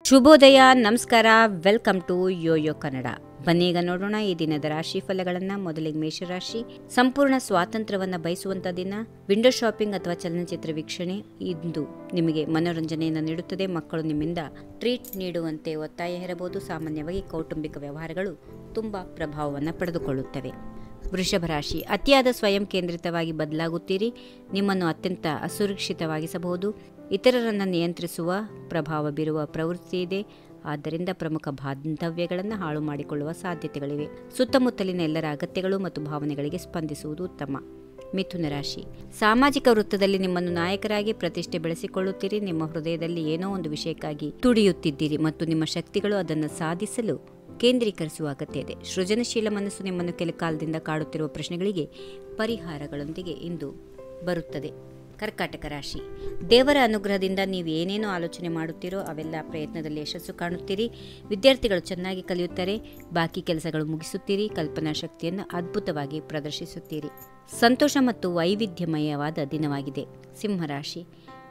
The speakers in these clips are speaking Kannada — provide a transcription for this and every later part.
ಶುಭೋದಯ, ನಮಸ್ಕಾರ, ವೆಲ್ಕಮ್ ಟು ಯೋಯೋ ಕನ್ನಡ. ಬನ್ನೀಗ ನೋಡೋಣ ಈ ದಿನದ ರಾಶಿ ಫಲಗಳನ್ನ. ಮೊದಲಿಗೆ ಮೇಷರಾಶಿ. ಸಂಪೂರ್ಣ ಸ್ವಾತಂತ್ರ್ಯವನ್ನ ಬಯಸುವಂತ ದಿನ. ವಿಂಡೋ ಶಾಪಿಂಗ್ ಅಥವಾ ಚಲನಚಿತ್ರ ವೀಕ್ಷಣೆ ಇಂದು ನಿಮಗೆ ಮನೋರಂಜನೆಯನ್ನು ನೀಡುತ್ತದೆ. ಮಕ್ಕಳು ನಿಮ್ಮಿಂದ ಟ್ರೀಟ್ ನೀಡುವಂತೆ ಒತ್ತಾಯ ಹೇರಬಹುದು. ಸಾಮಾನ್ಯವಾಗಿ ಕೌಟುಂಬಿಕ ವ್ಯವಹಾರಗಳು ತುಂಬಾ ಪ್ರಭಾವವನ್ನು ಪಡೆದುಕೊಳ್ಳುತ್ತವೆ. ವೃಷಭ ರಾಶಿ. ಅತಿಯಾದ ಸ್ವಯಂ ಕೇಂದ್ರಿತವಾಗಿ ಬದಲಾಗುತ್ತೀರಿ. ನಿಮ್ಮನ್ನು ಅತ್ಯಂತ ಅಸುರಕ್ಷಿತವಾಗಿಸಬಹುದು. ಇತರರನ್ನು ನಿಯಂತ್ರಿಸುವ ಪ್ರಭಾವ ಬೀರುವ ಪ್ರವೃತ್ತಿ ಇದೆ. ಆದ್ದರಿಂದ ಪ್ರಮುಖ ಬಾಂಧವ್ಯಗಳನ್ನು ಹಾಳು ಮಾಡಿಕೊಳ್ಳುವ ಸಾಧ್ಯತೆಗಳಿವೆ. ಸುತ್ತಮುತ್ತಲಿನ ಎಲ್ಲರ ಅಗತ್ಯಗಳು ಮತ್ತು ಭಾವನೆಗಳಿಗೆ ಸ್ಪಂದಿಸುವುದು ಉತ್ತಮ. ಮಿಥುನ ರಾಶಿ. ಸಾಮಾಜಿಕ ವೃತ್ತದಲ್ಲಿ ನಿಮ್ಮನ್ನು ನಾಯಕರಾಗಿ ಪ್ರತಿಷ್ಠೆ ಬೆಳೆಸಿಕೊಳ್ಳುತ್ತೀರಿ. ನಿಮ್ಮ ಹೃದಯದಲ್ಲಿ ಏನೋ ಒಂದು ವಿಷಯಕ್ಕಾಗಿ ತುಡಿಯುತ್ತಿದ್ದೀರಿ ಮತ್ತು ನಿಮ್ಮ ಶಕ್ತಿಗಳು ಅದನ್ನು ಸಾಧಿಸಲು ಕೇಂದ್ರೀಕರಿಸುವ ಅಗತ್ಯ ಇದೆ. ಸೃಜನಶೀಲ ಮನಸ್ಸು ನಿಮ್ಮನ್ನು ಕೆಲ ಕಾಲದಿಂದ ಕಾಡುತ್ತಿರುವ ಪ್ರಶ್ನೆಗಳಿಗೆ ಪರಿಹಾರಗಳೊಂದಿಗೆ ಇಂದು ಬರುತ್ತದೆ. ಕರ್ಕಾಟಕ ರಾಶಿ. ದೇವರ ಅನುಗ್ರಹದಿಂದ ನೀವು ಏನೇನೋ ಆಲೋಚನೆ ಮಾಡುತ್ತೀರೋ ಅವೆಲ್ಲ ಪ್ರಯತ್ನದಲ್ಲಿ ಯಶಸ್ಸು ಕಾಣುತ್ತೀರಿ. ವಿದ್ಯಾರ್ಥಿಗಳು ಚೆನ್ನಾಗಿ ಕಲಿಯುತ್ತಾರೆ. ಬಾಕಿ ಕೆಲಸಗಳು ಮುಗಿಸುತ್ತೀರಿ. ಕಲ್ಪನಾ ಶಕ್ತಿಯನ್ನು ಅದ್ಭುತವಾಗಿ ಪ್ರದರ್ಶಿಸುತ್ತೀರಿ. ಸಂತೋಷ ಮತ್ತು ವೈವಿಧ್ಯಮಯವಾದ ದಿನವಾಗಿದೆ. ಸಿಂಹರಾಶಿ.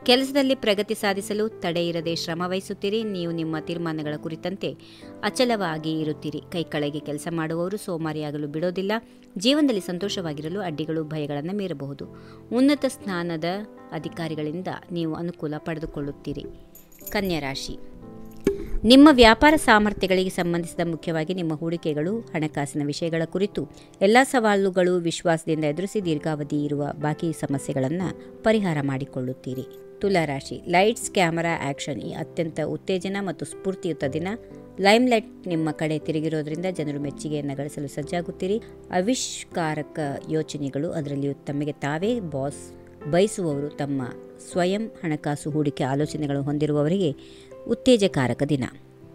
ಕೆಲಸದಲ್ಲಿ ಪ್ರಗತಿ ಸಾಧಿಸಲು ತಡೆ ಇರದೆ ಶ್ರಮ ವಹಿಸುತ್ತೀರಿ. ನೀವು ನಿಮ್ಮ ತೀರ್ಮಾನಗಳ ಕುರಿತಂತೆ ಅಚಲವಾಗಿ ಇರುತ್ತೀರಿ. ಕೈಕಳೆಗೆ ಕೆಲಸ ಮಾಡುವವರು ಸೋಮಾರಿಯಾಗಲು ಬಿಡೋದಿಲ್ಲ. ಜೀವನದಲ್ಲಿ ಸಂತೋಷವಾಗಿರಲು ಅಡ್ಡಿಗಳು ಭಯಗಳನ್ನು ಮೀರಬಹುದು. ಉನ್ನತ ಸ್ಥಾನದ ಅಧಿಕಾರಿಗಳಿಂದ ನೀವು ಅನುಕೂಲ ಪಡೆದುಕೊಳ್ಳುತ್ತೀರಿ. ಕನ್ಯಾ ರಾಶಿ. ನಿಮ್ಮ ವ್ಯಾಪಾರ ಸಾಮರ್ಥ್ಯಗಳಿಗೆ ಸಂಬಂಧಿಸಿದ ಮುಖ್ಯವಾಗಿ ನಿಮ್ಮ ಹೂಡಿಕೆಗಳು, ಹಣಕಾಸಿನ ವಿಷಯಗಳ ಕುರಿತು ಎಲ್ಲ ಸವಾಲುಗಳು ವಿಶ್ವಾಸದಿಂದ ಎದುರಿಸಿ ದೀರ್ಘಾವಧಿ ಇರುವ ಬಾಕಿ ಸಮಸ್ಯೆಗಳನ್ನು ಪರಿಹಾರ ಮಾಡಿಕೊಳ್ಳುತ್ತೀರಿ. ತುಲಾರಾಶಿ. ಲೈಟ್ಸ್, ಕ್ಯಾಮರಾ, ಆಕ್ಷನ್ ಈ ಅತ್ಯಂತ ಉತ್ತೇಜನ ಮತ್ತು ಸ್ಫೂರ್ತಿಯುತ ದಿನ. ಲೈಮ್ಲೈಟ್ ನಿಮ್ಮ ಕಡೆ ತಿರುಗಿರೋದ್ರಿಂದ ಜನರು ಮೆಚ್ಚುಗೆಯನ್ನು ಗಳಿಸಲು ಸಜ್ಜಾಗುತ್ತೀರಿ. ಆವಿಷ್ಕಾರಕ ಯೋಚನೆಗಳು, ಅದರಲ್ಲಿಯೂ ತಮಗೆ ತಾವೇ ಬಾಸ್ ಬಯಸುವವರು, ತಮ್ಮ ಸ್ವಯಂ ಹಣಕಾಸು ಹೂಡಿಕೆ ಆಲೋಚನೆಗಳು ಹೊಂದಿರುವವರಿಗೆ ಉತ್ತೇಜಕಾರಕ ದಿನ.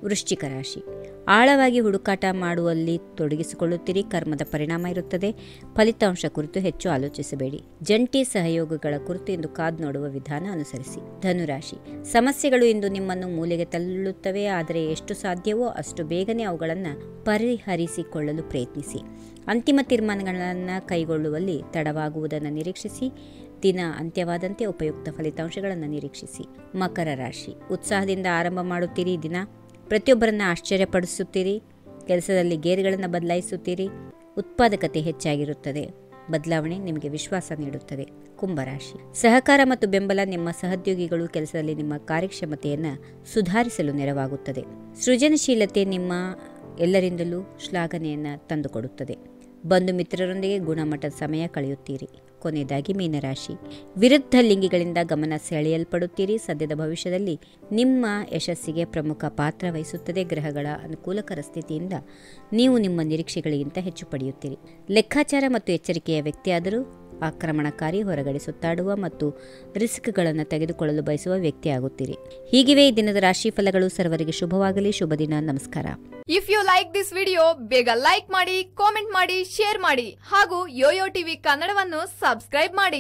ವೃಶ್ಚಿಕ ರಾಶಿ. ಆಳವಾಗಿ ಹುಡುಕಾಟ ಮಾಡುವಲ್ಲಿ ತೊಡಗಿಸಿಕೊಳ್ಳುತ್ತೀರಿ. ಕರ್ಮದ ಪರಿಣಾಮ ಇರುತ್ತದೆ. ಫಲಿತಾಂಶ ಕುರಿತು ಹೆಚ್ಚು ಆಲೋಚಿಸಬೇಡಿ. ಜಂಟಿ ಸಹಯೋಗಗಳ ಕುರಿತು ಇಂದು ಕಾದು ನೋಡುವ ವಿಧಾನ ಅನುಸರಿಸಿ. ಧನುರಾಶಿ. ಸಮಸ್ಯೆಗಳು ಇಂದು ನಿಮ್ಮನ್ನು ಮೂಲೆಗೆ ತಳ್ಳುತ್ತವೆ. ಆದರೆ ಎಷ್ಟು ಸಾಧ್ಯವೋ ಅಷ್ಟು ಬೇಗನೆ ಅವುಗಳನ್ನು ಪರಿಹರಿಸಿಕೊಳ್ಳಲು ಪ್ರಯತ್ನಿಸಿ. ಅಂತಿಮ ತೀರ್ಮಾನಗಳನ್ನು ಕೈಗೊಳ್ಳುವಲ್ಲಿ ತಡವಾಗುವುದನ್ನು ನಿರೀಕ್ಷಿಸಿ. ದಿನ ಅಂತ್ಯವಾದಂತೆ ಉಪಯುಕ್ತ ಫಲಿತಾಂಶಗಳನ್ನು ನಿರೀಕ್ಷಿಸಿ. ಮಕರ ರಾಶಿ. ಉತ್ಸಾಹದಿಂದ ಆರಂಭ ಮಾಡುತ್ತೀರಿ. ದಿನ ಪ್ರತಿಯೊಬ್ಬರನ್ನು ಆಶ್ಚರ್ಯಪಡಿಸುತ್ತೀರಿ. ಕೆಲಸದಲ್ಲಿ ಗೇರುಗಳನ್ನು ಬದಲಾಯಿಸುತ್ತೀರಿ. ಉತ್ಪಾದಕತೆ ಹೆಚ್ಚಾಗಿರುತ್ತದೆ. ಬದಲಾವಣೆ ನಿಮಗೆ ವಿಶ್ವಾಸ ನೀಡುತ್ತದೆ. ಕುಂಭರಾಶಿ. ಸಹಕಾರ ಮತ್ತು ಬೆಂಬಲ ನಿಮ್ಮ ಸಹೋದ್ಯೋಗಿಗಳು ಕೆಲಸದಲ್ಲಿ ನಿಮ್ಮ ಕಾರ್ಯಕ್ಷಮತೆಯನ್ನು ಸುಧಾರಿಸಲು ನೆರವಾಗುತ್ತದೆ. ಸೃಜನಶೀಲತೆ ನಿಮ್ಮ ಎಲ್ಲರಿಂದಲೂ ಶ್ಲಾಘನೆಯನ್ನು ತಂದುಕೊಡುತ್ತದೆ. ಬಂಧು ಮಿತ್ರರೊಂದಿಗೆ ಗುಣಮಟ್ಟದ ಸಮಯ ಕಳೆಯುತ್ತೀರಿ. ಕೊನೆಯದಾಗಿ ಮೀನರಾಶಿ. ವಿರುದ್ಧ ಲಿಂಗಿಗಳಿಂದ ಗಮನ ಸೆಳೆಯಲ್ಪಡುತ್ತೀರಿ. ಸದ್ಯದ ಭವಿಷ್ಯದಲ್ಲಿ ನಿಮ್ಮ ಯಶಸ್ಸಿಗೆ ಪ್ರಮುಖ ಪಾತ್ರ ವಹಿಸುತ್ತದೆ. ಗ್ರಹಗಳ ಅನುಕೂಲಕರ ಸ್ಥಿತಿಯಿಂದ ನೀವು ನಿಮ್ಮ ನಿರೀಕ್ಷೆಗಳಿಗಿಂತ ಹೆಚ್ಚು ಪಡೆಯುತ್ತೀರಿ. ಲೆಕ್ಕಾಚಾರ ಮತ್ತು ಎಚ್ಚರಿಕೆಯ ವ್ಯಕ್ತಿಯಾದರೂ ಆಕ್ರಮಣಕಾರಿ, ಹೊರಗಡೆ ಸುತ್ತಾಡುವ ಮತ್ತು ರಿಸ್ಕ್ಗಳನ್ನು ತೆಗೆದುಕೊಳ್ಳಲು ಬಯಸುವ ವ್ಯಕ್ತಿಯಾಗುತ್ತೀರಿ. ಹೀಗಿವೆ ಈ ದಿನದ ರಾಶಿ ಫಲಗಳು. ಸರ್ವರಿಗೆ ಶುಭವಾಗಲಿ. ಶುಭ ದಿನ. ನಮಸ್ಕಾರ. If you like this video, ಬೇಗ ಲೈಕ್ ಮಾಡಿ, ಕಾಮೆಂಟ್ ಮಾಡಿ, ಶೇರ್ ಮಾಡಿ ಹಾಗೂ ಯೋಯೋ ಟಿವಿ ಕನ್ನಡವನ್ನು ಸಬ್ಸ್ಕ್ರೈಬ್ ಮಾಡಿ.